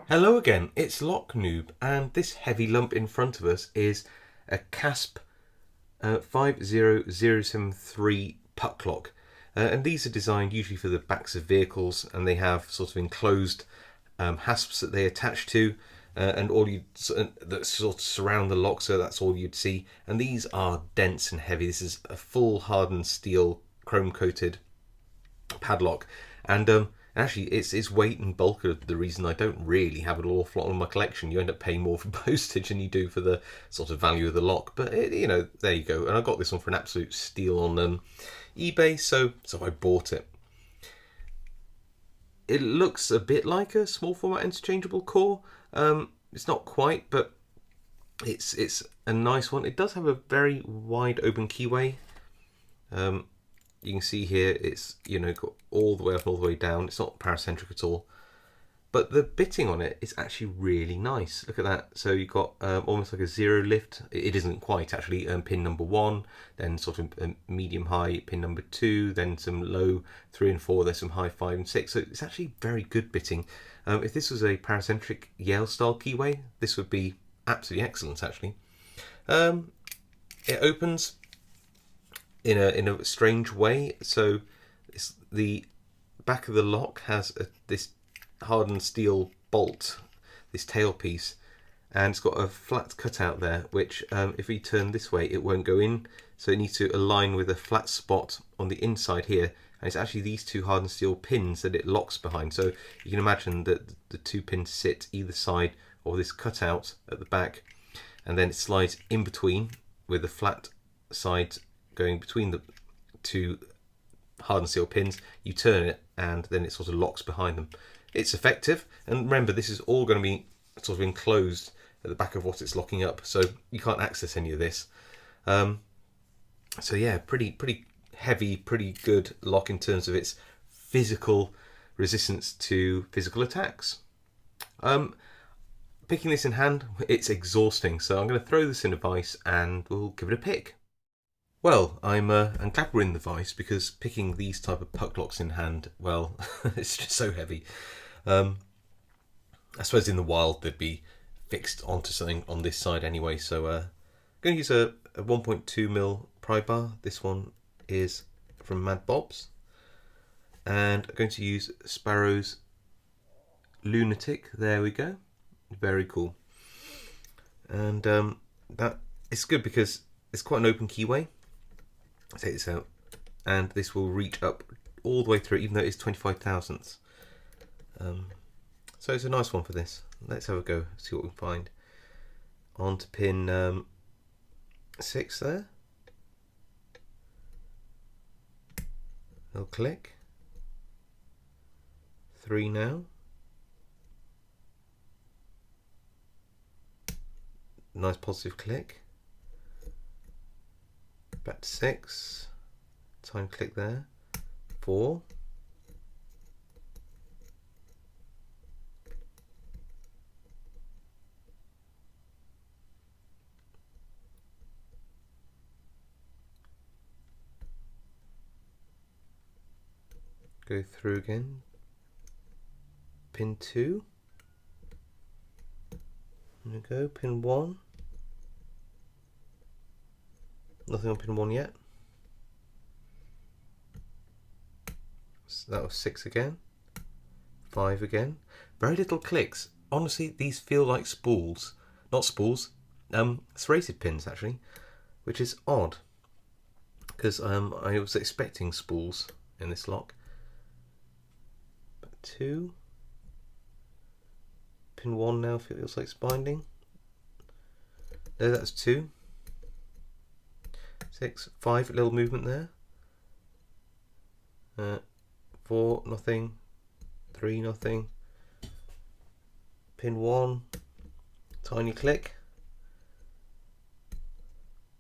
Hello again, it's Noob, and this heavy lump in front of us is a Kasp 50073 puck lock. And these are designed usually for the backs of vehicles, and they have sort of enclosed hasps that they attach to, and all you that sort of surround the lock, so that's all you'd see. And these are dense and heavy. This is a full hardened steel, chrome coated padlock, and actually its weight and bulk are the reason I don't really have an awful lot in my collection. You end up paying more for postage than you do for the sort of value of the lock, but there you go. And I got this one for an absolute steal on eBay, so I bought it. It looks a bit like a small format interchangeable core. It's not quite, but it's a nice one. It does have a very wide open keyway. You can see here it's got all the way up and all the way down. It's not paracentric at all, but the bitting on it is actually really nice. Look at that. So you've got almost like a zero lift. It isn't quite actually. Pin number 1, then sort of medium high pin number 2, then some low 3 and 4. There's some high 5 and 6. So it's actually very good bitting. If this was a paracentric Yale style keyway, this would be absolutely excellent actually. It opens in a strange way. So the back of the lock has this hardened steel bolt, this tailpiece, and it's got a flat cutout there, which if we turn this way it won't go in, so it needs to align with a flat spot on the inside here, and it's actually these two hardened steel pins that it locks behind. So you can imagine that the two pins sit either side of this cutout at the back, and then it slides in between with the flat side going between the two hardened steel pins. You turn it and then it sort of locks behind them. It's effective, and remember this is all going to be sort of enclosed at the back of what it's locking up, so you can't access any of this. So yeah, pretty heavy, pretty good lock in terms of its physical resistance to physical attacks. Picking this in hand, it's exhausting, so I'm going to throw this in a vise and we'll give it a pick. Well, I'm glad we're in the vise, because picking these type of puck locks in hand, well, it's just so heavy. I suppose in the wild they'd be fixed onto something on this side anyway. So I'm going to use a 1.2mm pry bar. This one is from Mad Bob's, and I'm going to use Sparrow's Lunatic. There we go. Very cool. And that it's good because it's quite an open keyway. Take this out, and this will reach up all the way through, even though it's 25 thousandths. So it's a nice one for this. Let's have a go, see what we can find. On to pin 6 there. Little click. 3 now. Nice positive click. Back to 6, time click there, 4, go through again, pin 2, there we go, pin 1, nothing on pin 1 yet. So that was 6 again, 5 again. Very little clicks. Honestly, these feel like spools. Not spools, serrated pins actually, which is odd, because I was expecting spools in this lock. But 2, pin 1 now feels like it's binding. No, that's 2. 6, 5, little movement there. 4, nothing. 3, nothing. Pin 1, tiny click.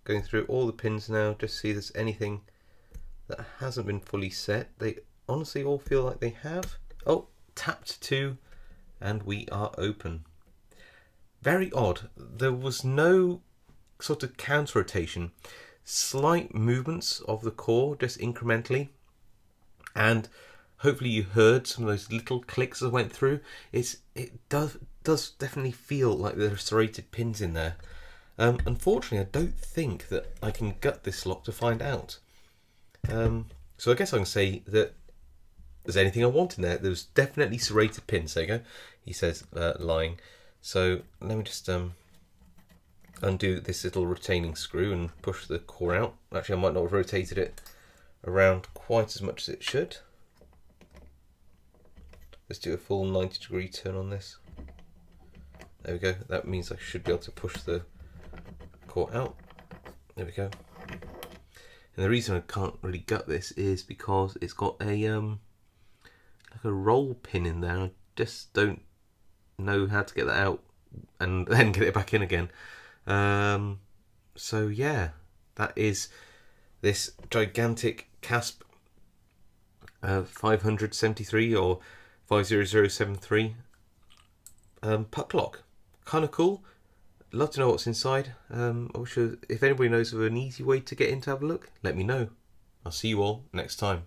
Going through all the pins now, just see if there's anything that hasn't been fully set. They honestly all feel like they have. Oh, tapped 2, and we are open. Very odd. There was no sort of counter rotation. Slight movements of the core, just incrementally, and hopefully you heard some of those little clicks that went through. It does does definitely feel like there are serrated pins in there. Unfortunately, I don't think that I can gut this lock to find out. So I guess I can say that there's anything I want in there. There's definitely serrated pins. There you go. He says, lying. So let me just undo this little retaining screw and push the core out. Actually, I might not have rotated it around quite as much as it should. Let's do a full 90-degree turn on this. There we go. That means I should be able to push the core out. There we go. And the reason I can't really gut this is because it's got a like a roll pin in there. I just don't know how to get that out and then get it back in again. So yeah, that is this gigantic Kasp 573 or 50073 puck lock. Kind of cool. Love to know what's inside. If anybody knows of an easy way to get in to have a look, let me know. I'll see you all next time.